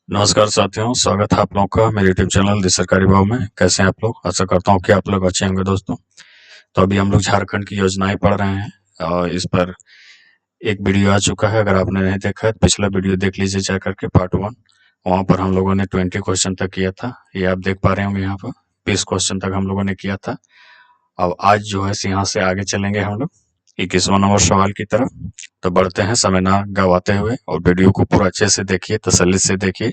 नमस्कार साथियों, स्वागत है आप लोगों का मेरे यूट्यूब चैनल दी सरकारी भाव में। कैसे हैं आप लोग? आशा करता हूँ कि आप लोग अच्छे होंगे दोस्तों। तो अभी हम लोग झारखंड की योजनाएं पढ़ रहे हैं और इस पर एक वीडियो आ चुका है। अगर आपने नहीं देखा है तो पिछला वीडियो देख लीजिए जा करके, पार्ट 1। वहाँ पर हम लोगों ने 20 क्वेश्चन तक किया था। ये आप देख पा रहे होंगे यहाँ पर 20 क्वेश्चन तक हम लोगों ने किया था। अब आज जो है यहाँ से आगे चलेंगे हम लोग 21वां नंबर सवाल की तरफ। तो बढ़ते हैं समय ना गवाते हुए, और वीडियो को पूरा अच्छे से देखिए, तसल्ली से देखिए।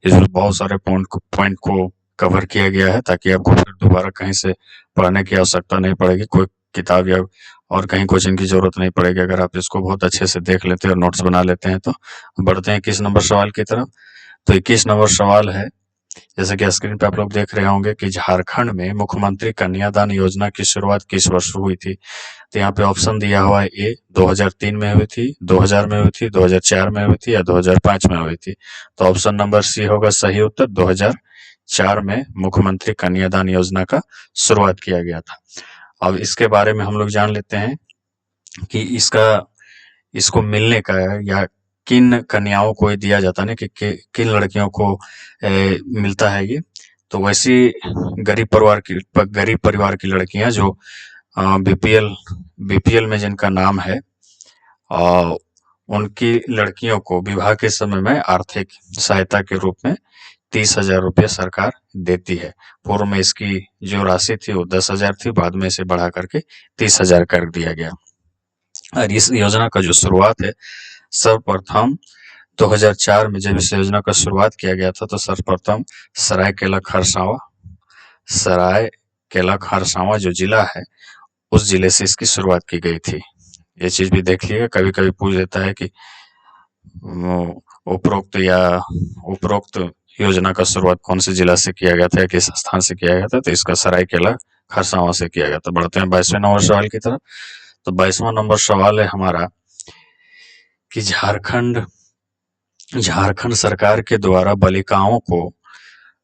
इसमें बहुत सारे पॉइंट को कवर किया गया है ताकि आपको फिर दोबारा कहीं से पढ़ने की आवश्यकता नहीं पड़ेगी। कोई किताब या और कहीं कोचिंग की जरूरत नहीं पड़ेगी अगर आप इसको बहुत अच्छे से देख लेते हैं और नोट्स बना लेते हैं। तो बढ़ते हैं 21 नंबर सवाल की तरफ। तो 21 नंबर सवाल है, जैसे कि स्क्रीन पे आप लोग देख रहे होंगे कि झारखंड में मुख्यमंत्री कन्यादान योजना की शुरुआत किस वर्ष हुई थी। तो यहाँ पे ऑप्शन दिया हुआ है, ए 2003 में हुई थी, 2000 में हुई थी, 2004 में हुई थी या 2005 में हुई थी। तो ऑप्शन नंबर सी होगा सही उत्तर। 2004 में मुख्यमंत्री कन्यादान योजना का शुरुआत किया गया था। अब इसके बारे में हम लोग जान लेते हैं कि इसको मिलने का या किन कन्याओं को ये दिया जाता है ना, कि किन लड़कियों को मिलता है ये। तो वैसी गरीब परिवार की लड़कियां जो बीपीएल बीपीएल में जिनका नाम है, अ, उनकी लड़कियों को विवाह के समय में आर्थिक सहायता के रूप में 30,000 रुपये सरकार देती है। पूर्व में इसकी जो राशि थी वो 10,000 थी, बाद में इसे बढ़ा करके 30,000 कर दिया गया। और इस योजना का जो शुरुआत है, सर्वप्रथम 2004 में जब इस योजना का शुरुआत किया गया था, तो सर्वप्रथम सरायकेला खरसावां जो जिला है, उस जिले से इसकी शुरुआत की गई थी। ये चीज भी देख लिएगा, कभी कभी पूछ देता है कि उपरोक्त योजना का शुरुआत कौन से जिला से किया गया था या किस स्थान से किया गया था। तो इसका सरायकेला खरसावां से किया गया था। बढ़ते हैं 22वें नंबर सवाल की तरफ। तो 22वां नंबर सवाल है हमारा कि झारखंड सरकार के द्वारा बालिकाओं को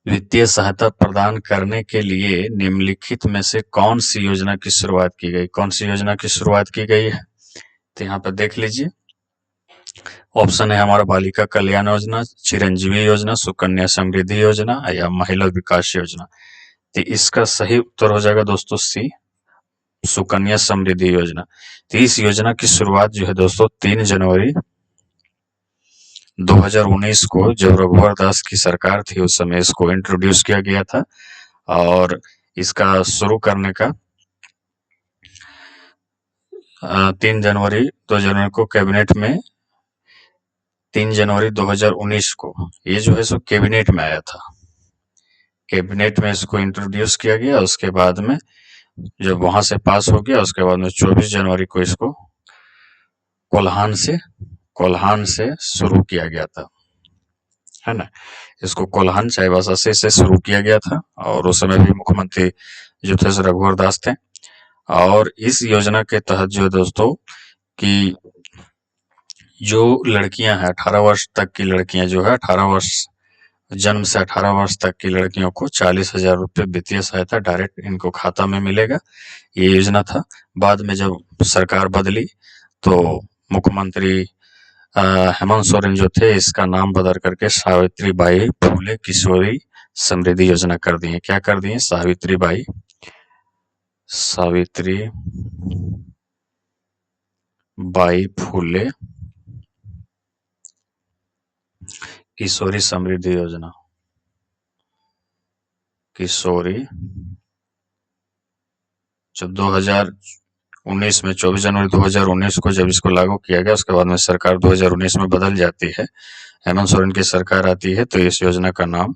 वित्तीय सहायता प्रदान करने के लिए निम्नलिखित में से कौन सी योजना की शुरुआत की गई? कौन सी योजना की शुरुआत की गई है? तो यहाँ पर देख लीजिए, ऑप्शन है हमारा बालिका कल्याण योजना, चिरंजीवी योजना, सुकन्या समृद्धि योजना या महिला विकास योजना। तो इसका सही उत्तर हो जाएगा दोस्तों सी, सुकन्या समृद्धि योजना। तो इस योजना की शुरुआत जो है दोस्तों 3 जनवरी 2019 को, जब रघुवर दास की सरकार थी उस समय इसको इंट्रोड्यूस किया गया था। और इसका शुरू करने का 3 जनवरी 2019 को कैबिनेट में 3 जनवरी 2019 को ये जो है सो कैबिनेट में आया था। कैबिनेट में इसको इंट्रोड्यूस किया गया। उसके बाद में जब वहां से पास हो गया, उसके बाद में 24 जनवरी को इसको कोल्हान से शुरू किया गया था, है ना। इसको कोल्हान चाईबासा से शुरू किया गया था, और उस समय भी मुख्यमंत्री जो थे रघुवर दास थे। और इस योजना के तहत जो है दोस्तों कि जो लड़कियां हैं 18 वर्ष तक की लड़कियां जो है 18 वर्ष जन्म से 18 वर्ष तक की लड़कियों को 40,000 रुपये वित्तीय सहायता डायरेक्ट इनको खाता में मिलेगा। ये योजना था। बाद में जब सरकार बदली तो मुख्यमंत्री हेमंत सोरेन जो थे, इसका नाम बदल करके सावित्रीबाई फुले किशोरी समृद्धि योजना कर दिए। क्या कर दिए? सावित्रीबाई फुले किशोरी समृद्धि योजना। किशोरी जब 2019 में 24 जनवरी 2019 को जब इसको लागू किया गया, उसके बाद में सरकार 2019 में बदल जाती है, हेमंत सोरेन की सरकार आती है, तो इस योजना का नाम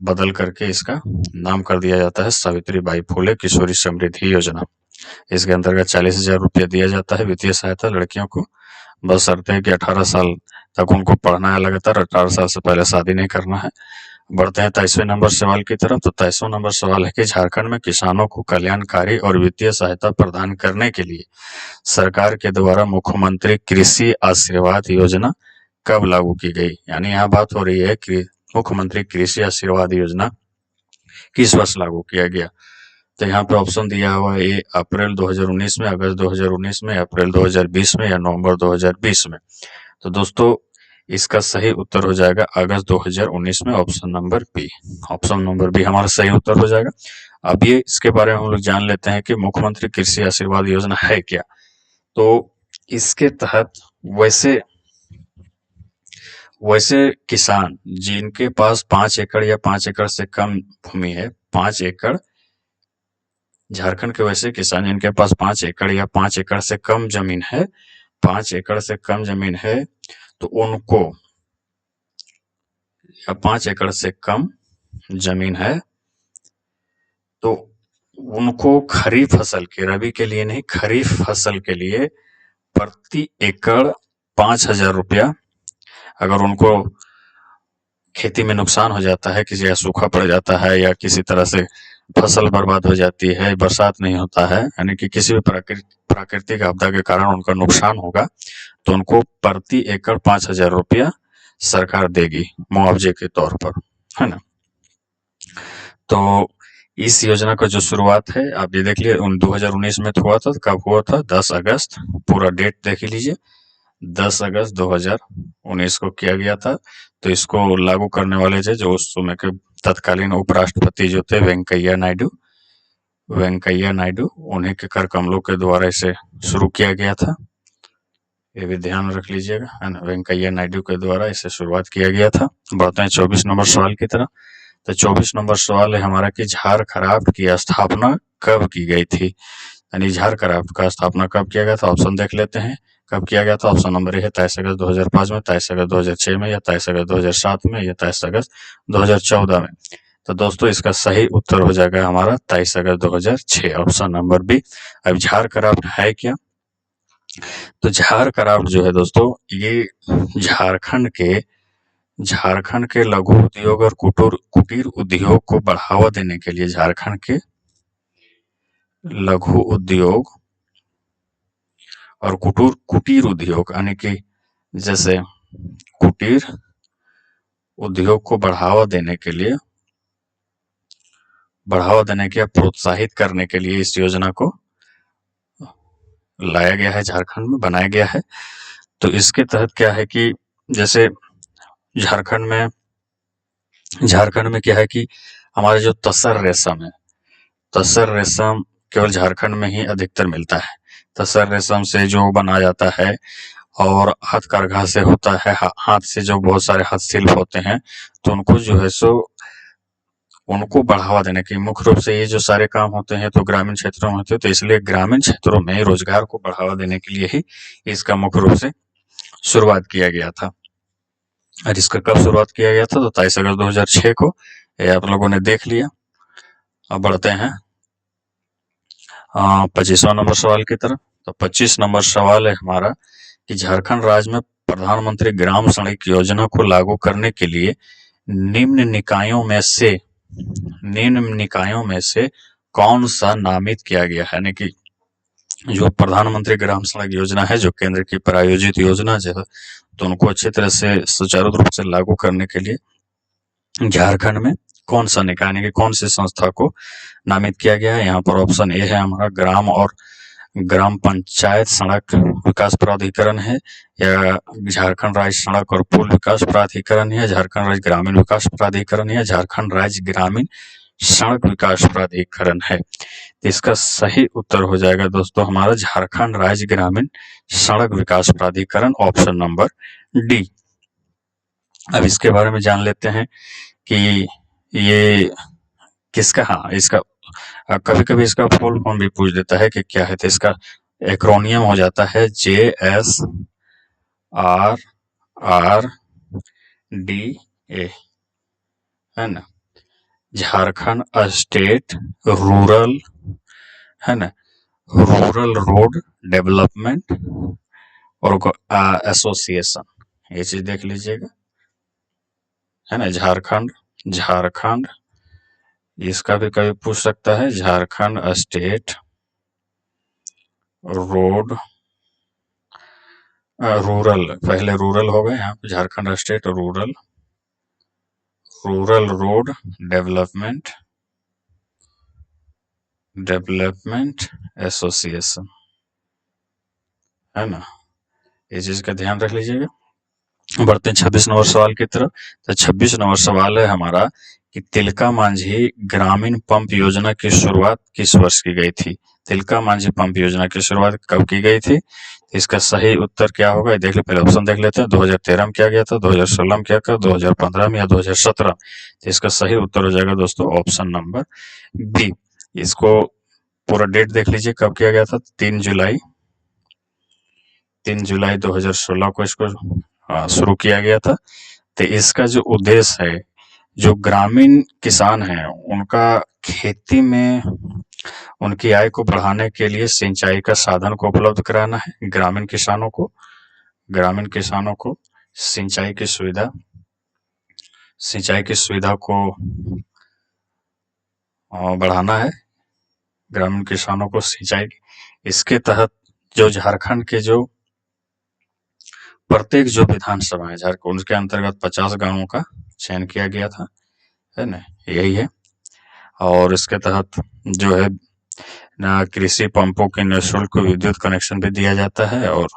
बदल करके इसका नाम कर दिया जाता है सावित्रीबाई फुले किशोरी समृद्धि योजना। इसके अंतर्गत 40,000 रुपया दिया जाता है वित्तीय सहायता लड़कियों को। बस शर्त है कि 18 साल तक उनको पढ़ना है लगातार, 18 साल से पहले शादी नहीं करना है। बढ़ते हैं 23वें नंबर सवाल की तरफ। तो 23वां नंबर सवाल है कि झारखंड में किसानों को कल्याणकारी और वित्तीय सहायता प्रदान करने के लिए सरकार के द्वारा मुख्यमंत्री कृषि आशीर्वाद योजना कब लागू की गई? यानी यहाँ बात हो रही है कि मुख्यमंत्री कृषि आशीर्वाद योजना किस वर्ष लागू किया गया। तो यहाँ पे ऑप्शन दिया हुआ है, ए अप्रैल 2019 में, अगस्त 2019 में, अप्रैल 2020 में या नवंबर 2020 में। तो दोस्तों इसका सही उत्तर हो जाएगा अगस्त 2019 में, option number B. Option number B हमारा सही उत्तर हो जाएगा। अब ये इसके बारे में हम लोग जान लेते हैं कि मुख्यमंत्री कृषि आशीर्वाद योजना है क्या। तो इसके तहत वैसे वैसे किसान जिनके पास 5 एकड़ या 5 एकड़ से कम भूमि है, 5 एकड़, झारखंड के वैसे किसान जिनके पास 5 एकड़ या 5 एकड़ से कम जमीन है, 5 एकड़ से कम जमीन है, तो उनको, या 5 एकड़ से कम जमीन है, तो उनको खरीफ फसल के, रबी के लिए नहीं, खरीफ फसल के लिए प्रति एकड़ 5,000 रुपया, अगर उनको खेती में नुकसान हो जाता है, किसी का सूखा पड़ जाता है या किसी तरह से फसल बर्बाद हो जाती है, बरसात नहीं होता है, यानी कि किसी भी प्राकृतिक आपदा के कारण उनका नुकसान होगा, तो उनको प्रति एकड़ 5,000 रुपया सरकार देगी मुआवजे के तौर पर, है ना। तो इस योजना का जो शुरुआत है, आप ये देख लीजिए 2019 में हुआ था। कब हुआ था? 10 अगस्त, पूरा डेट देख लीजिए, 10 अगस्त 2019 को किया गया था। तो इसको लागू करने वाले थे जो उस समय के तत्कालीन उपराष्ट्रपति जो थे वेंकैया नायडू, उन्हीं के कर कमलों के द्वारा इसे शुरू किया गया था। ये भी ध्यान रख लीजिएगा, है ना, वेंकैया नायडू के द्वारा इसे शुरुआत किया गया था। बढ़ते हैं 24 नंबर सवाल की तरफ। तो 24 नंबर सवाल है हमारा कि झारखराफ्ट की स्थापना कब की गई थी, यानी झारखराफ्ट का स्थापना कब किया गया था। ऑप्शन देख लेते हैं कब किया गया था। ऑप्शन नंबर ए है 23 अगस्त 2005 में, 23 अगस्त 2006 में, या 23 अगस्त 2007 में, या 23 अगस्त 2014 में। तो दोस्तों इसका सही उत्तर हो जाएगा हमारा 23 अगस्त 2006, ऑप्शन नंबर बी। अब झारखराफ्ट है क्या? तो झारखराफ्ट जो है दोस्तों, ये झारखंड के लघु उद्योग और कुटीर उद्योग को बढ़ावा देने के लिए, झारखंड के लघु उद्योग और कुटीर उद्योग, यानी कि जैसे कुटीर उद्योग को बढ़ावा देने के प्रोत्साहित करने के लिए इस योजना को लाया गया है, झारखंड में बनाया गया है। तो इसके तहत क्या है कि जैसे झारखंड में क्या है कि हमारा जो तसर रेशम केवल झारखंड में ही अधिकतर मिलता है। तसर रेशम से जो बनाया जाता है और हथकरघा से होता है, हाथ से जो बहुत सारे हस्तशिल्प होते हैं, तो उनको जो है सो उनको बढ़ावा देने की, मुख्य रूप से ये जो सारे काम होते हैं तो ग्रामीण क्षेत्रों में होते हैं, तो इसलिए ग्रामीण क्षेत्रों में रोजगार को बढ़ावा देने के लिए ही इसका मुख्य रूप से शुरुआत किया गया था। और इसका कब शुरुआत किया गया था? तो 23 अगस्त 2006 को, ये आप लोगों ने देख लिया। अब बढ़ते हैं 25वां नंबर सवाल की तरफ। तो 25 नंबर सवाल है हमारा कि झारखंड राज्य में प्रधानमंत्री ग्राम सड़क योजना को लागू करने के लिए निम्न निकायों में से कौन सा नामित किया गया है, यानी कि जो प्रधानमंत्री ग्राम सड़क योजना है, जो केंद्र की प्रायोजित योजना जो है, तो उनको अच्छी तरह से सुचारू रूप से लागू करने के लिए झारखंड में कौन सा निकाय, यानी कि कौन सी संस्था को नामित किया गया है। यहाँ पर ऑप्शन ए है हमारा ग्राम पंचायत सड़क विकास प्राधिकरण है, या झारखंड राज्य सड़क और पुल विकास प्राधिकरण है, झारखंड राज्य ग्रामीण विकास प्राधिकरण है, झारखंड राज्य ग्रामीण सड़क विकास प्राधिकरण है। तो इसका सही उत्तर हो जाएगा दोस्तों हमारा झारखंड राज्य ग्रामीण सड़क विकास प्राधिकरण, ऑप्शन नंबर डी। अब इसके बारे में जान लेते हैं कि ये किसका, हाँ, इसका कभी कभी इसका फुल फॉर्म भी पूछ देता है कि क्या है, तो इसका एक्रोनियम हो जाता है JSRRDA, है ना, झारखंड स्टेट रूरल, है ना, रूरल रोड डेवलपमेंट और एसोसिएशन, ये चीज देख लीजिएगा, है ना। झारखंड इसका भी कभी पूछ सकता है, झारखंड स्टेट रोड रूरल, पहले रूरल हो गए, यहाँ पे Jharkhand state rural road development association, है ना, ये चीज का ध्यान रख लीजिएगा। बढ़ते हैं 26 नंबर सवाल की तरफ। तो 26 नंबर सवाल है हमारा कि तिलका मांझी ग्रामीण पंप योजना की शुरुआत किस वर्ष की गई थी? तिलका मांझी पंप योजना की शुरुआत कब की गई थी? इसका सही उत्तर क्या होगा, ये देख ले, पहले ऑप्शन देख लेते हैं। 2013 में किया गया था, 2016 में किया गया, 2015 में या 2017? तो इसका सही उत्तर हो जाएगा दोस्तों ऑप्शन नंबर बी। इसको पूरा डेट देख लीजिए कब किया गया था। 3 जुलाई 2016 को इसको शुरू किया गया था। तो इसका जो उद्देश्य है, जो ग्रामीण किसान हैं उनका खेती में उनकी आय को बढ़ाने के लिए सिंचाई का साधन को उपलब्ध कराना है। ग्रामीण किसानों को सिंचाई की सुविधा को बढ़ाना है। ग्रामीण किसानों को सिंचाई, इसके तहत जो झारखंड के जो प्रत्येक जो विधानसभा है झारखंड, उसके अंतर्गत 50 गांवों का चयन किया गया था, है ना, यही है। और इसके तहत जो है ना, कृषि पंपों के निःशुल्क विद्युत कनेक्शन भी दिया जाता है और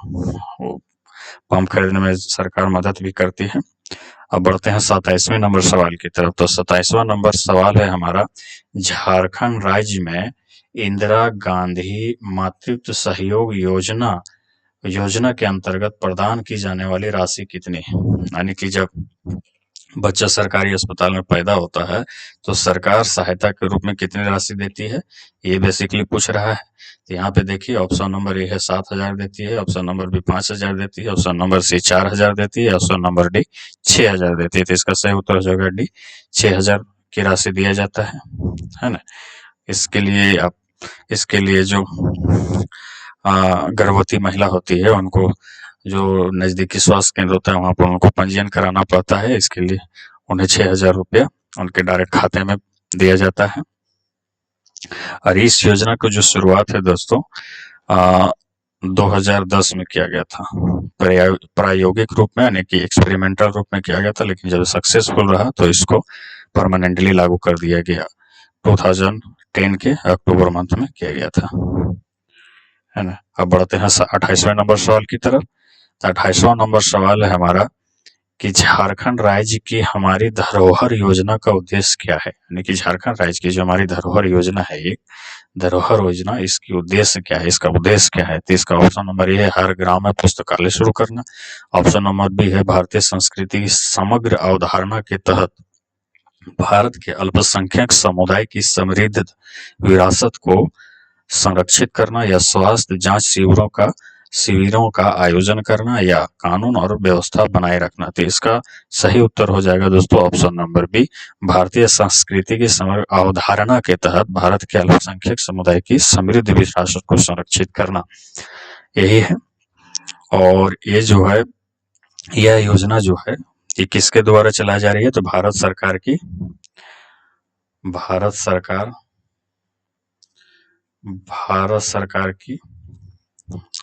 पंप खरीदने में सरकार मदद भी करती है। अब बढ़ते हैं 27वें नंबर सवाल की तरफ। तो 27वां नंबर सवाल है हमारा, झारखंड राज्य में इंदिरा गांधी मातृत्व सहयोग योजना के अंतर्गत प्रदान की जाने वाली राशि कितनी है? यानी कि जब बच्चा सरकारी अस्पताल में पैदा होता है तो सरकार सहायता के रूप में कितनी राशि देती है, ये बेसिकली पूछ रहा है। तो यहाँ पे देखिए ऑप्शन नंबर ए है 7,000 देती है, ऑप्शन नंबर बी 5,000 देती है, ऑप्शन नंबर सी 4,000 देती है, ऑप्शन नंबर डी 6,000 देती है। तो इसका सही उत्तर हो जाएगा डी, 6,000 की राशि दिया जाता है ना। इसके लिए जो गर्भवती महिला होती है उनको जो नजदीकी स्वास्थ्य केंद्र होता है वहां पर उनको पंजीयन कराना पड़ता है। इसके लिए उन्हें 6,000 रुपया उनके डायरेक्ट खाते में दिया जाता है। और इस योजना की जो शुरुआत है दोस्तों 2010 में किया गया था, प्रायोगिक रूप में, यानी कि एक्सपेरिमेंटल रूप में किया गया था। लेकिन जब सक्सेसफुल रहा तो इसको परमानेंटली लागू कर दिया गया। 2010 के अक्टूबर मंथ में किया गया था, है ना। अब बढ़ते हैं 28वें नंबर सवाल की तरफ। 28वां नंबर सवाल है हमारा कि झारखंड राज्य की हमारी धरोहर योजना का उद्देश्य क्या है? यानी कि झारखंड राज्य की जो हमारी धरोहर योजना है, ये धरोहर योजना, इसकी उद्देश्य क्या है, इसका उद्देश्य क्या है? तो इसका ऑप्शन नंबर ए है हर गांव में पुस्तकालय शुरू करना, ऑप्शन नंबर बी है भारतीय संस्कृति की समग्र अवधारणा के तहत भारत के अल्पसंख्यक समुदाय की समृद्ध विरासत को संरक्षित करना, या स्वास्थ्य जांच शिविरों का आयोजन करना, या कानून और व्यवस्था बनाए रखना। तो इसका सही उत्तर हो जाएगा दोस्तों ऑप्शन नंबर बी, भारतीय संस्कृति की समग्र अवधारणा के तहत भारत के अल्पसंख्यक समुदाय की समृद्ध विरासत को संरक्षित करना, यही है। और ये जो है, यह योजना जो है ये किसके द्वारा चलाई जा रही है? तो भारत सरकार की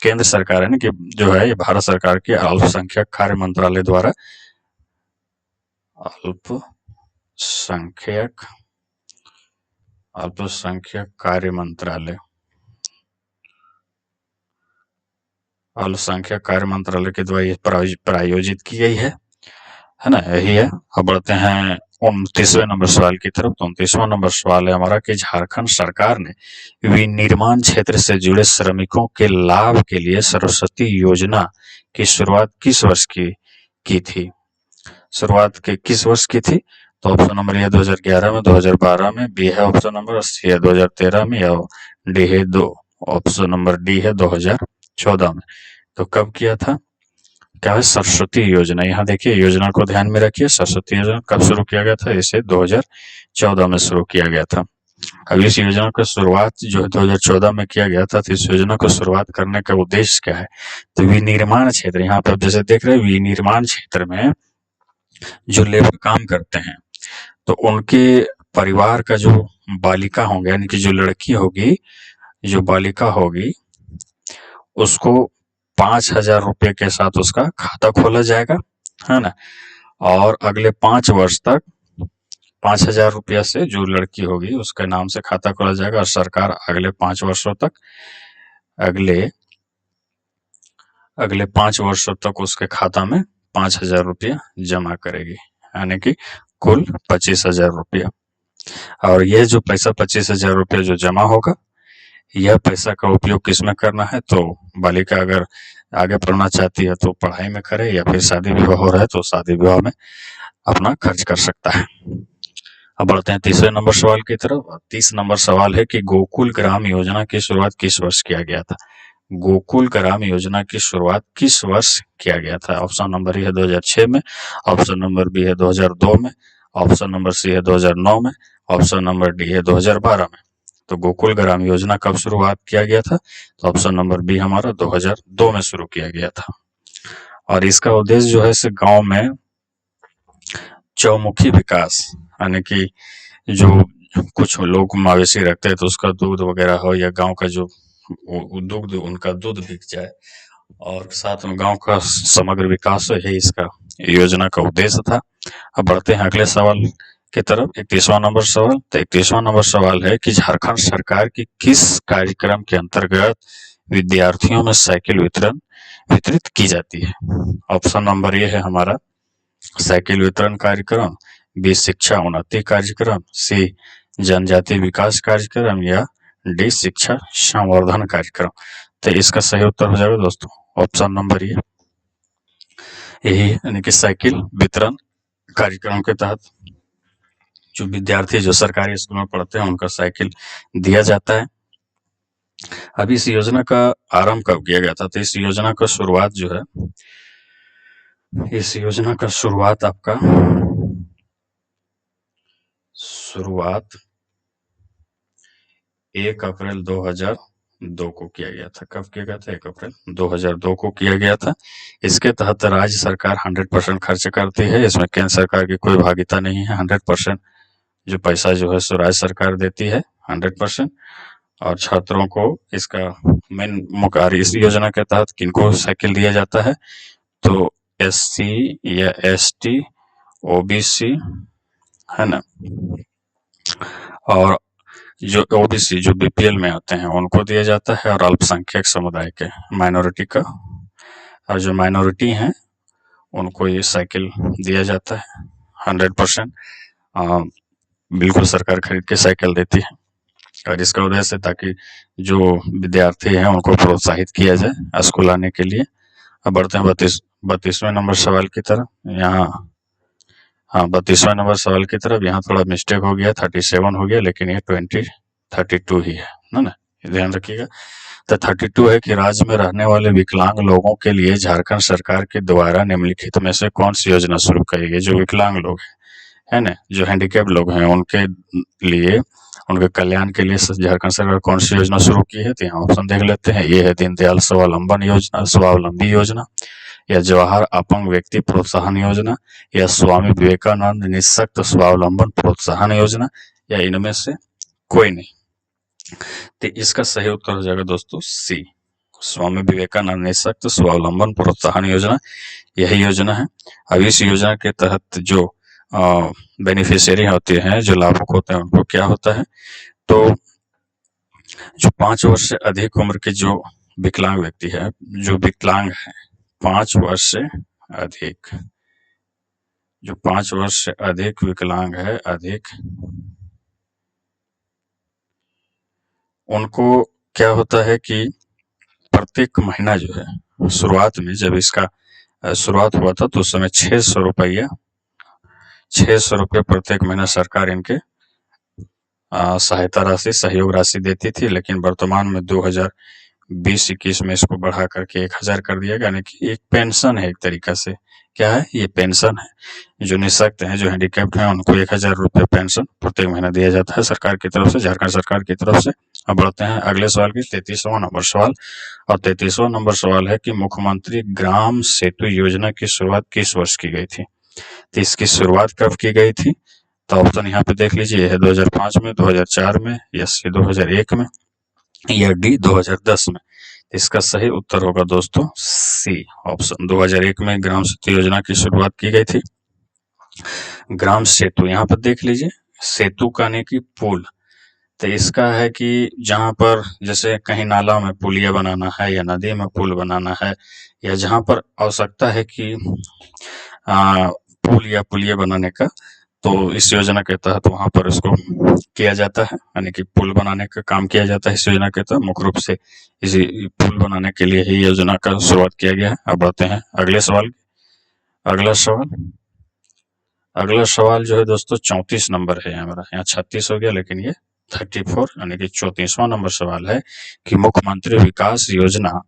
केंद्र सरकार है ना, कि जो है ये भारत सरकार के अल्पसंख्यक कार्य मंत्रालय द्वारा अल्पसंख्यक कार्य मंत्रालय के द्वारा ये प्रायोजित की गई है ना, यही है। अब बढ़ते हैं 29वें नंबर सवाल की तरफ। तो 29वां नंबर सवाल है हमारा कि झारखंड सरकार ने विनिर्माण क्षेत्र से जुड़े श्रमिकों के लाभ के लिए सरस्वती योजना की शुरुआत किस वर्ष की थी? किस वर्ष की थी? तो ऑप्शन नंबर ए 2011 में, 2012 में, बी है ऑप्शन नंबर सी है 2013 में, या डी है ऑप्शन नंबर डी है 2014 में। तो कब किया था? क्या है? सरस्वती योजना। यहाँ देखिए योजना को ध्यान में रखिए, सरस्वती योजना कब शुरू किया गया था? इसे 2014 में शुरू किया गया था। अब इस योजना की शुरुआत जो है 2014 में किया गया था। तो इस योजना को शुरुआत करने का उद्देश्य क्या है? तो विनिर्माण क्षेत्र, यहाँ पे आप जैसे देख रहे हैं विनिर्माण क्षेत्र में जो लेबर काम करते हैं तो उनके परिवार का जो बालिका होंगे, यानी कि जो लड़की होगी, जो बालिका होगी, उसको 5,000 रुपए के साथ उसका खाता खोला जाएगा, है ना। और अगले 5 वर्ष तक 5,000 रुपया से जो लड़की होगी उसके नाम से खाता खोला जाएगा, और सरकार अगले 5 वर्षों तक अगले 5 वर्षों तक उसके खाता में 5,000 रुपया जमा करेगी, यानी कि कुल 25,000 रुपया। और यह जो पैसा 25,000 रुपया जो जमा होगा, यह पैसा का उपयोग किसमें करना है, तो बालिका अगर आगे पढ़ना चाहती है तो पढ़ाई में करे, या फिर शादी विवाह हो रहा है तो शादी विवाह में अपना खर्च कर सकता है। अब बढ़ते हैं तीसरे नंबर सवाल की तरफ। 30 नंबर सवाल है कि गोकुल ग्राम योजना की शुरुआत किस वर्ष किया गया था। गोकुल ग्राम योजना की शुरुआत किस वर्ष किया गया था। ऑप्शन नंबर ए है 2006 में, ऑप्शन नंबर बी है 2002 में, ऑप्शन नंबर सी है 2009 में, ऑप्शन नंबर डी है 2012 में। तो गोकुल ग्राम योजना कब शुरुआत किया गया था, तो ऑप्शन नंबर बी हमारा 2002 में शुरू किया गया था। और इसका उद्देश्य जो है से गांव में चौमुखी विकास, यानी कि जो कुछ लोग मवेशी रखते हैं तो उसका दूध वगैरह हो, या गांव का जो दुग्ध उनका दूध बिक जाए, और साथ में गांव का समग्र विकास हो, यही इसका योजना का उद्देश्य था। अब बढ़ते हैं अगले सवाल की तरफ। 31वां नंबर सवाल। तो 31वां नंबर सवाल है कि झारखंड सरकार की किस कार्यक्रम के अंतर्गत विद्यार्थियों में साइकिल वितरित की जाती है। ऑप्शन नंबर ए है हमारा साइकिल वितरण कार्यक्रम, बी शिक्षा उन्नति कार्यक्रम, सी जनजाति विकास कार्यक्रम, या डी शिक्षा संवर्धन कार्यक्रम। तो इसका सही उत्तर हो जाएगा दोस्तों ऑप्शन नंबर ए, यही यानी कि साइकिल वितरण कार्यक्रम के तहत जो विद्यार्थी जो सरकारी स्कूल में पढ़ते हैं उनका साइकिल दिया जाता है। अब इस योजना का आरंभ कब किया गया था, तो इस योजना का शुरुआत जो है, इस योजना का शुरुआत आपका 1 अप्रैल 2002 को किया गया था। कब किया गया था, 1 अप्रैल 2002 को किया गया था। इसके तहत राज्य सरकार 100% खर्च करती है, इसमें केंद्र सरकार की कोई भागीदारी नहीं है। 100% जो पैसा जो है सो राज्य सरकार देती है 100%। और छात्रों को इसका मेन मुख्य, इस योजना के तहत किनको साइकिल दिया जाता है, तो SC या ST OBC है ना, और जो OBC जो BPL में आते हैं उनको दिया जाता है, और अल्पसंख्यक समुदाय के माइनॉरिटी का, और जो माइनॉरिटी हैं उनको ये साइकिल दिया जाता है 100%। बिल्कुल सरकार खरीद के साइकिल देती है, और इसका उद्देश्य ताकि जो विद्यार्थी हैं उनको प्रोत्साहित किया जाए स्कूल आने के लिए। अब बढ़ते हैं 32वें नंबर सवाल की तरफ। यहाँ 32वें नंबर सवाल की तरफ, यहाँ थोड़ा मिस्टेक हो गया, 37 हो गया, लेकिन ये 32 ही है ना, ध्यान रखिएगा। तो 32 है कि राज्य में रहने वाले विकलांग लोगों के लिए झारखंड सरकार के द्वारा निम्नलिखित में से कौन सी योजना शुरू की गई। जो विकलांग लोग है ना, जो हैंडीकैप लोग हैं, उनके लिए, उनके कल्याण के लिए झारखंड सरकार कौन सी योजना शुरू की है, तो यहाँ ऑप्शन देख लेते हैं। ये है दीनदयाल स्वावलंबन योजना, या जवाहर अपंग व्यक्ति प्रोत्साहन योजना, या स्वामी विवेकानंद निःशक्त स्वावलंबन प्रोत्साहन योजना, या इनमें से कोई नहीं। तो इसका सही उत्तर हो जाएगा दोस्तों सी, स्वामी विवेकानंद निःशक्त स्वावलंबन प्रोत्साहन योजना, यही योजना है। अब इस योजना के तहत जो बेनिफिशियरी होते हैं, जो लाभुक होते हैं, उनको क्या होता है, तो जो 5 वर्ष से अधिक उम्र के जो विकलांग व्यक्ति है, जो विकलांग है 5 वर्ष से अधिक, जो 5 वर्ष से अधिक विकलांग है, उनको क्या होता है कि प्रत्येक महीना जो है, शुरुआत में जब इसका शुरुआत हुआ था तो उस समय 600 रुपये प्रत्येक महीना सरकार इनके सहायता राशि, सहयोग राशि देती थी। लेकिन वर्तमान में 2020-21 में इसको बढ़ा करके 1000 कर दिया गया, यानी कि एक पेंशन है, एक तरीका से क्या है, ये पेंशन है। जो निःशक्त हैं, जो हैंडीकैप्ड हैं, उनको 1000 रुपये पेंशन प्रत्येक महीना दिया जाता है सरकार की तरफ से, झारखंड सरकार की तरफ से। अब बढ़ते हैं अगले सवाल की 33वां नंबर सवाल। और 33वां नंबर सवाल है कि मुख्यमंत्री ग्राम सेतु योजना की शुरुआत किस वर्ष की गई थी। तो इसकी शुरुआत कब की गई थी, तो ऑप्शन यहाँ पे देख लीजिए, यह है 2005 में, 2004 में, या सी 2001 में, या डी 2010 में। इसका सही उत्तर होगा दोस्तों सी, ऑप्शन 2001 में ग्राम सेतु योजना की शुरुआत की गई थी। ग्राम सेतु यहाँ पर देख लीजिए, सेतु का यानी कि पुल, तो इसका है कि जहाँ पर जैसे कहीं नाला में पुलिया बनाना है या नदी में पुल बनाना है, या जहाँ पर आवश्यकता है कि पुल या पुलिया बनाने का, तो इस योजना के तहत वहाँ पर इसको किया जाता है, यानी कि पुल बनाने का काम किया जाता है इस योजना के तहत। मुख्य रूप से इसी पुल बनाने के लिए ही योजना का शुरुआत किया गया है। अब बढ़ते हैं अगले सवाल। अगला सवाल जो है दोस्तों 34 नंबर है हमारा, यहाँ 36 हो गया लेकिन ये 34 यानी कि 34वां नंबर सवाल है कि मुख्यमंत्री विकास योजना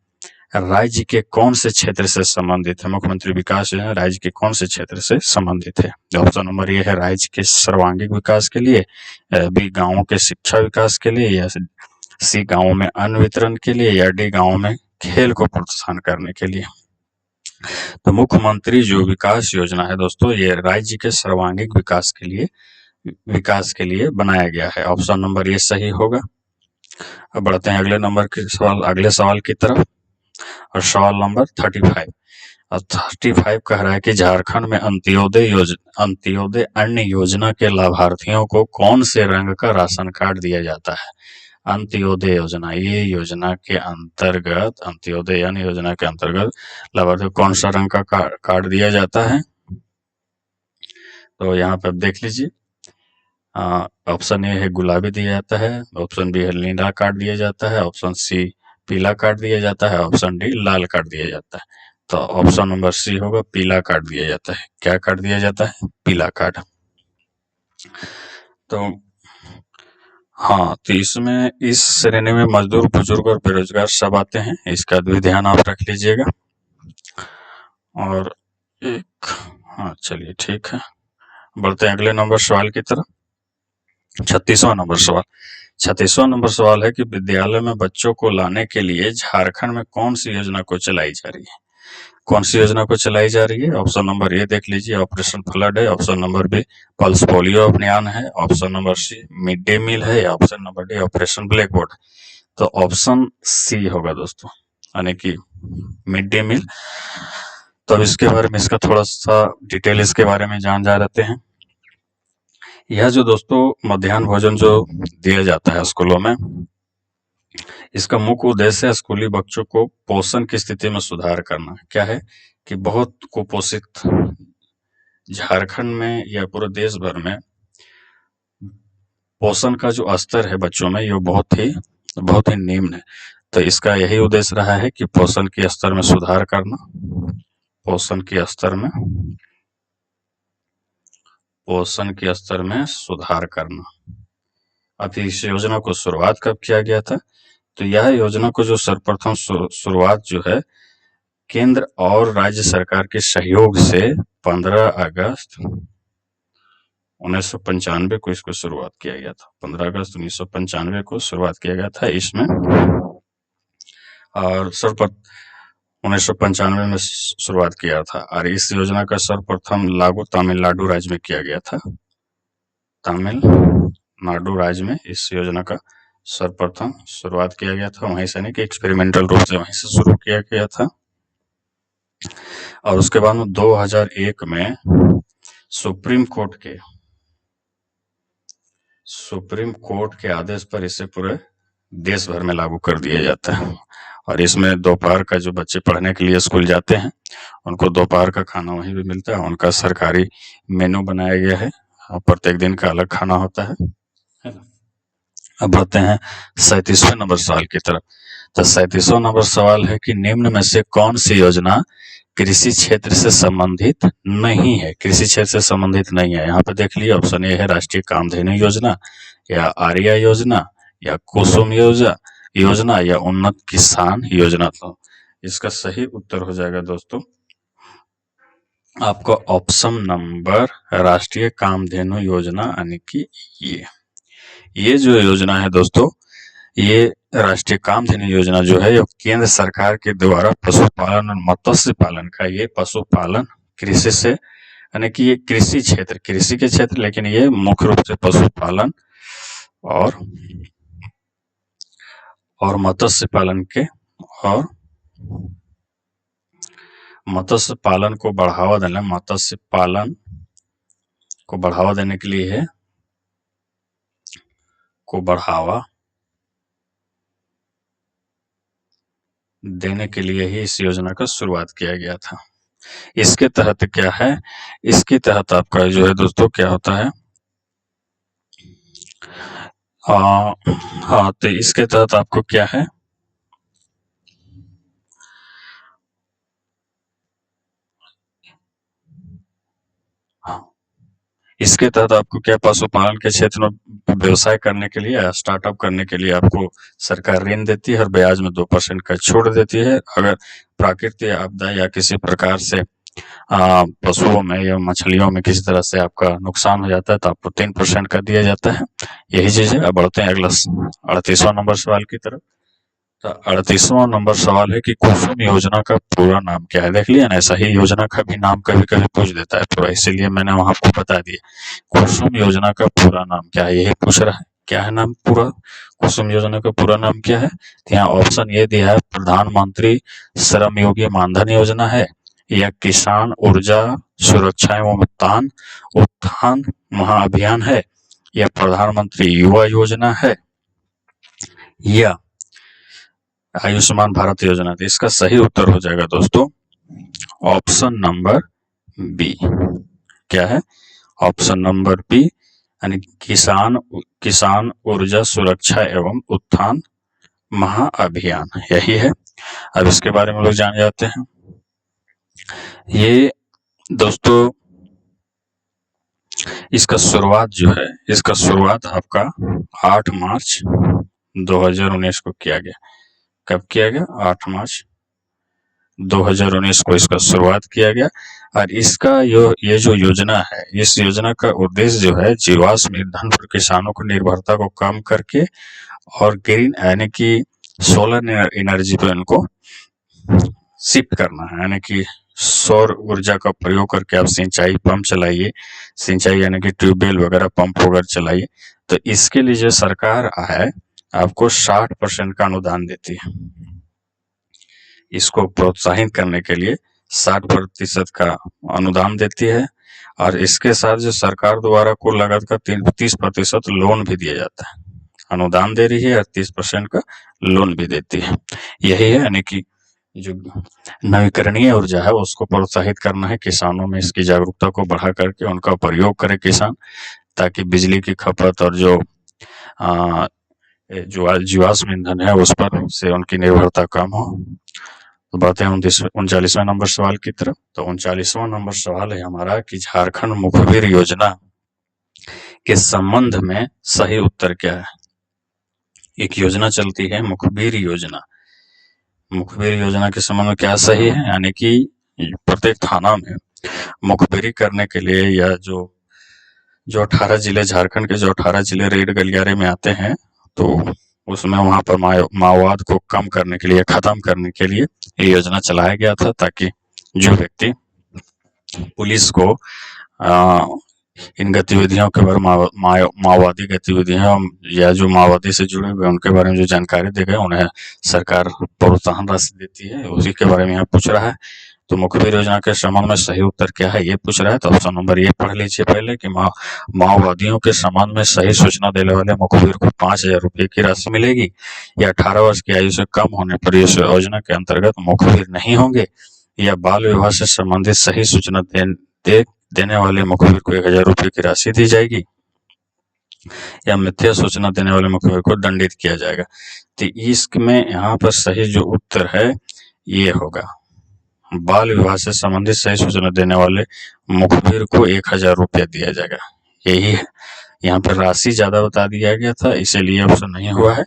राज्य के कौन से क्षेत्र से संबंधित है। मुख्यमंत्री विकास योजना राज्य के कौन से क्षेत्र से संबंधित है। ऑप्शन नंबर ये है राज्य के सर्वांगीण विकास के लिए, बी गांवों के शिक्षा विकास के लिए, या सी गांवों में अन्न वितरण के लिए, या डी गांवों में खेल को प्रोत्साहन करने के लिए। तो मुख्यमंत्री जो विकास योजना है दोस्तों, ये राज्य के सर्वांगीण विकास के लिए बनाया गया है। ऑप्शन नंबर ये सही होगा। अब बढ़ते हैं अगले सवाल की तरफ, और सवाल नंबर 35। और 35 कह रहा है कि झारखंड में अंत्योदय अन्न योजना के लाभार्थियों को कौन से रंग का राशन कार्ड दिया जाता है। अंत्योदय योजना, ये योजना के अंतर्गत, अंत्योदय अन्न योजना के अंतर्गत लाभार्थियों को कौन सा रंग का कार्ड दिया जाता है। तो यहाँ पे आप देख लीजिए, ऑप्शन ए है गुलाबी दिया जाता है, ऑप्शन बी है नीला कार्ड दिया जाता है, ऑप्शन सी पीला कार्ड दिया जाता है, ऑप्शन डी लाल कार्ड दिया जाता है। तो ऑप्शन नंबर सी होगा, पीला कार्ड दिया जाता है। क्या कार्ड दिया जाता है? पीला कार्ड। तो हाँ, तो इसमें इस श्रेणी में मजदूर, बुजुर्ग और बेरोजगार सब आते हैं, इसका भी ध्यान आप रख लीजिएगा। और हाँ चलिए ठीक है, बढ़ते हैं अगले नंबर सवाल की तरफ। 36वां नंबर सवाल है कि विद्यालय में बच्चों को लाने के लिए झारखंड में कौन सी योजना को चलाई जा रही है। कौन सी योजना को चलाई जा रही है? ऑप्शन नंबर ए देख लीजिए, ऑपरेशन फ्लड है, option number B pulse polio अभियान है, option number C mid day meal है, या option number D operation blackboard. तो ऑप्शन सी होगा दोस्तों, यानी कि मिड डे मील। तो अब इसके बारे में, इसका थोड़ा सा डिटेल इसके बारे में जान लेते हैं। यह जो दोस्तों मध्याह्न भोजन जो दिया जाता है स्कूलों में, इसका मुख्य उद्देश्य है स्कूली बच्चों को पोषण की स्थिति में सुधार करना। क्या है कि बहुत कुपोषित झारखंड में या पूरे देश भर में पोषण का जो स्तर है बच्चों में, ये बहुत ही निम्न है। तो इसका यही उद्देश्य रहा है कि पोषण के स्तर में सुधार करना, पोषण के स्तर में सुधार करना। अब इस योजना को शुरुआत कब किया गया था? तो यह योजना को जो सर्वप्रथम शुरुआत जो है केंद्र और राज्य सरकार के सहयोग से 15 अगस्त 1995 को इसको शुरुआत किया गया था। 15 अगस्त 1995 को शुरुआत किया गया था इसमें, और सर्वप्रथम 1995 में शुरुआत किया था। और इस योजना का सर्वप्रथम लागू तमिलनाडु राज्य में किया गया था। तमिलनाडु राज्य में इस योजना का सर्वप्रथम शुरुआत किया गया था, वहीं से नहीं कि एक्सपेरिमेंटल रूप से वहीं से शुरू किया गया था। और उसके बाद में 2001 में सुप्रीम कोर्ट के आदेश पर इसे पूरे देश भर में लागू कर दिया जाता है। और इसमें दोपहर का जो बच्चे पढ़ने के लिए स्कूल जाते हैं, उनको दोपहर का खाना वहीं भी मिलता है। उनका सरकारी मेनू बनाया गया है, प्रत्येक दिन का अलग खाना होता है। अब बढ़ते हैं 37वें नंबर सवाल की तरफ। तो 37वां नंबर सवाल है कि निम्न में से कौन सी योजना कृषि क्षेत्र से संबंधित नहीं है। कृषि क्षेत्र से संबंधित नहीं है, यहाँ पे देख लीजिए, ऑप्शन ए है राष्ट्रीय कामधेनु योजना, या आर्या योजना, या कुसुम योजना, या उन्नत किसान योजना। तो इसका सही उत्तर हो जाएगा दोस्तों आपका ऑप्शन नंबर राष्ट्रीय कामधेनु योजना, यानी कि ये जो योजना है दोस्तों, ये राष्ट्रीय कामधेनु योजना जो है, ये केंद्र सरकार के द्वारा पशुपालन और मत्स्य पालन का, ये पशुपालन कृषि से, यानी कि ये कृषि के क्षेत्र, लेकिन ये मुख्य रूप से पशुपालन और मत्स्य पालन को बढ़ावा देने के लिए है को बढ़ावा देने के लिए ही इस योजना का शुरुआत किया गया था। इसके तहत क्या है, इसके तहत आपका जो है दोस्तों क्या होता है, हाँ, तो इसके तहत आपको क्या है, इसके तहत आपको क्या, पशुपालन के क्षेत्र में व्यवसाय करने के लिए, स्टार्टअप करने के लिए आपको सरकार ऋण देती है और ब्याज में 2% का छूट देती है। अगर प्राकृतिक आपदा या किसी प्रकार से पशुओं में या मछलियों में किसी तरह से आपका नुकसान हो जाता है तो आपको 3% का दिया जाता है। यही चीज है। अब बढ़ते हैं अगला 38वां नंबर सवाल की तरफ। तो 38वां नंबर सवाल है कि कुसुम योजना का पूरा नाम क्या है। देख लिया ना, ऐसा ही योजना का भी नाम कभी कभी पूछ देता है पूरा, इसीलिए मैंने वहां आपको बता दिया। कुसुम योजना का पूरा नाम क्या है, यही पूछ रहा है। क्या है नाम पूरा, कुसुम योजना का पूरा नाम क्या है। तो यहाँ ऑप्शन ये दिया है, प्रधानमंत्री श्रमयोगी मानधन योजना है, या किसान ऊर्जा सुरक्षा एवं उत्थान उत्थान महाअभियान है, या प्रधानमंत्री युवा योजना है, या आयुष्मान भारत योजना। तो इसका सही उत्तर हो जाएगा दोस्तों ऑप्शन नंबर बी। क्या है, ऑप्शन नंबर बी, यानी किसान ऊर्जा सुरक्षा एवं उत्थान महाअभियान, यही है। अब इसके बारे में लोग जान जाते हैं। ये दोस्तों इसका शुरुआत जो है, इसका शुरुआत आपका 8 मार्च 2019 को किया गया। कब किया गया, 8 मार्च 2019 को इसका शुरुआत किया गया। और इसका ये जो योजना है, इस योजना का उद्देश्य जो है जीवाश्म ईंधन पर किसानों को निर्भरता को कम करके और ग्रीन यानी कि सोलर एनर्जी पे उनको शिफ्ट करना है, यानी कि सौर ऊर्जा का प्रयोग करके आप सिंचाई पंप चलाइए, सिंचाई यानी कि ट्यूबवेल वगैरह पंप वगैरह चलाइए। तो इसके लिए जो सरकार है आपको 60% का अनुदान देती है। इसको प्रोत्साहित करने के लिए 60% का अनुदान देती है। और इसके साथ जो सरकार द्वारा कुल लागत का 30% लोन भी दिया जाता है। अनुदान दे रही है और 30% का लोन भी देती है। यही है, यानी कि जो नवीकरणीय ऊर्जा है उसको प्रोत्साहित करना है, किसानों में इसकी जागरूकता को बढ़ा करके उनका प्रयोग करे किसान, ताकि बिजली की खपत और जो जीवाश्म ईंधन है उस पर से उनकी निर्भरता कम हो। तो बढ़ते हैं 39वें नंबर सवाल की तरफ। तो 39वां नंबर सवाल है हमारा कि झारखंड मुखबिर योजना के संबंध में सही उत्तर क्या है। एक योजना चलती है मुखबिर योजना, मुखबिर योजना के संबंध में क्या सही है, यानी कि प्रत्येक थाना में मुखबिरी करने के लिए, या जो 18 जिले झारखंड के जो 18 जिले रेड गलियारे में आते हैं, तो उसमें वहां पर माओवाद को कम करने के लिए, खत्म करने के लिए ये योजना चलाया गया था, ताकि जो व्यक्ति पुलिस को इन गतिविधियों के बारे में, माओवादी गतिविधियों या जो माओवादी से जुड़े हुए उनके बारे में जो जानकारी दी गई, उन्हें सरकार प्रोत्साहन राशि देती है, उसी के बारे में यहाँ पूछ रहा है। तो मुखबिर योजना के संबंध में सही उत्तर क्या है ये पूछ रहा है। तो ऑप्शन नंबर ये पढ़ लीजिए पहले कि माओवादियों के संबंध में सही सूचना देने वाले मुखबिर को 5,000 रुपये की राशि मिलेगी, या 18 वर्ष की आयु से कम होने पर इस योजना के अंतर्गत मुखबिर नहीं होंगे, या बाल विवाह से संबंधित सही सूचना देने वाले मुखबिर को 1,000 रुपये की राशि दी जाएगी, या मिथ्या सूचना देने वाले मुखबिर को दंडित किया जाएगा। तो इसमें यहाँ पर सही जो उत्तर है ये होगा, बाल विवाह से संबंधित सही सूचना देने वाले मुखबिर को 1,000 रुपया दिया जाएगा, यही है। यहाँ पर राशि ज्यादा बता दिया गया था, इसीलिए ऑप्शन नहीं हुआ है।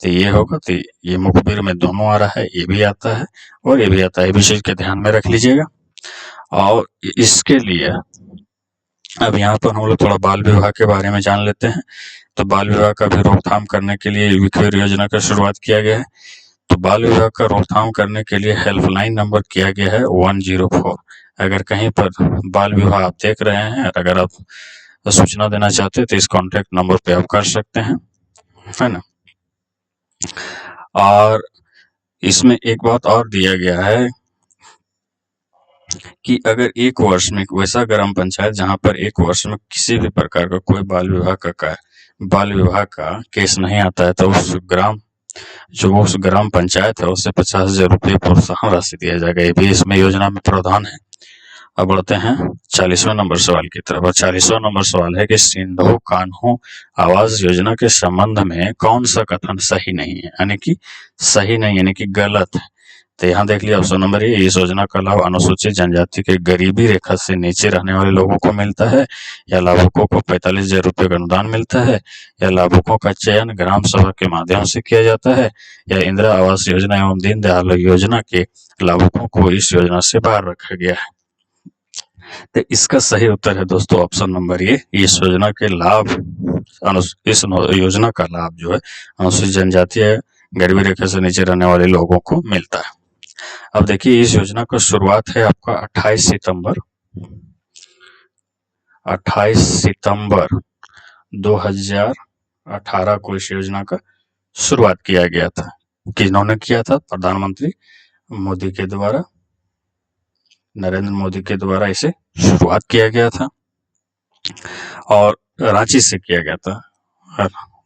तो ये होगा, तो ये मुखबिर में दोनों आ रहा है, ये भी आता है और ये भी आता है, ये भी चीज के ध्यान में रख लीजिएगा। और इसके लिए अब यहाँ पर हम लोग थोड़ा बाल विवाह के बारे में जान लेते हैं। तो बाल विवाह का भी रोकथाम करने के लिए मुखबिर योजना का शुरुआत किया गया है। तो बाल विवाह का रोकथाम करने के लिए हेल्पलाइन नंबर किया गया है 104। अगर कहीं पर बाल विवाह आप देख रहे हैं, अगर आप सूचना देना चाहते हैं तो इस कॉन्टेक्ट नंबर पे आप कर सकते हैं, है ना। और इसमें एक बात और दिया गया है कि अगर एक वर्ष में वैसा ग्राम पंचायत जहां पर एक वर्ष में किसी भी प्रकार का कोई बाल विवाह का बाल विवाह का केस नहीं आता है तो उस ग्राम पंचायत है उससे 50,000 रुपये प्रोत्साहन राशि दिया जाएगा। ये भी इसमें योजना में प्रावधान है। अब बढ़ते हैं 40वां नंबर सवाल की तरफ। और 40वां नंबर सवाल है कि सिंधु कान्हू आवास योजना के संबंध में कौन सा कथन सही नहीं है, यानी कि सही नहीं यानी कि गलत है। तो यहाँ देख लिया ऑप्शन नंबर ए, इस योजना का लाभ अनुसूचित जनजाति के गरीबी रेखा से नीचे रहने वाले लोगों को मिलता है, या लाभुकों को 45,000 रुपये का अनुदान मिलता है, या लाभुकों का चयन ग्राम सभा के माध्यम से किया जाता है, या इंदिरा आवास योजना एवं दीनदयाल योजना के लाभुकों को इस योजना से बाहर रखा गया है। तो इसका सही उत्तर है दोस्तों ऑप्शन नंबर ए, इस योजना के लाभ इस योजना का लाभ जो है अनुसूचित जनजाति है गरीबी रेखा से नीचे रहने वाले लोगों को मिलता है। अब देखिए इस योजना का शुरुआत है आपका 28 सितंबर 2018 को इस योजना का शुरुआत किया गया था। किन्होंने किया था? प्रधानमंत्री मोदी के द्वारा, नरेंद्र मोदी के द्वारा इसे शुरुआत किया गया था और रांची से किया गया था।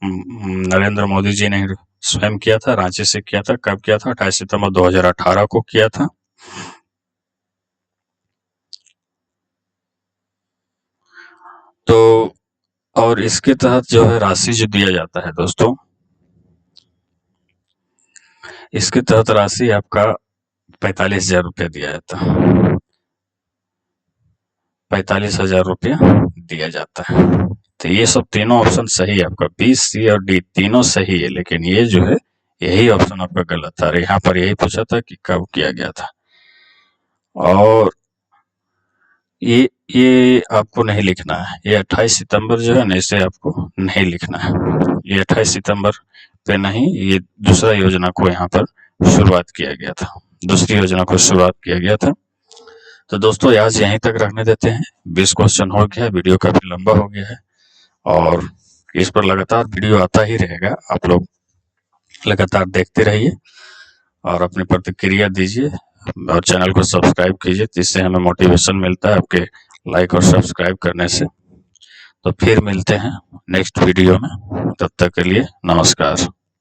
नरेंद्र मोदी जी ने स्वयं किया था, रांची से किया था। कब किया था? 28 सितंबर 2018 को किया था। तो और इसके तहत जो है राशि जो दिया जाता है दोस्तों, इसके तहत राशि आपका 45,000 रुपया दिया जाता है। 45,000 रुपया दिया जाता है। तो ये सब तीनों ऑप्शन सही है आपका, बी, सी और डी तीनों सही है, लेकिन ये जो है यही ऑप्शन आपका गलत था। यहाँ पर यही पूछा था कि कब किया गया था, और ये आपको नहीं लिखना है। ये 28 सितंबर जो है ना, इसे आपको नहीं लिखना है। ये 28 सितंबर पे नहीं, ये दूसरा योजना को यहाँ पर शुरुआत किया गया था, दूसरी योजना को शुरुआत किया गया था। तो दोस्तों आज यहीं तक रखने देते हैं। 20 क्वेश्चन हो गया है, वीडियो काफी लंबा हो गया है और इस पर लगातार वीडियो आता ही रहेगा। आप लोग लगातार देखते रहिए और अपनी प्रतिक्रिया दीजिए और चैनल को सब्सक्राइब कीजिए, जिससे हमें मोटिवेशन मिलता है आपके लाइक और सब्सक्राइब करने से। तो फिर मिलते हैं नेक्स्ट वीडियो में, तब तक के लिए नमस्कार।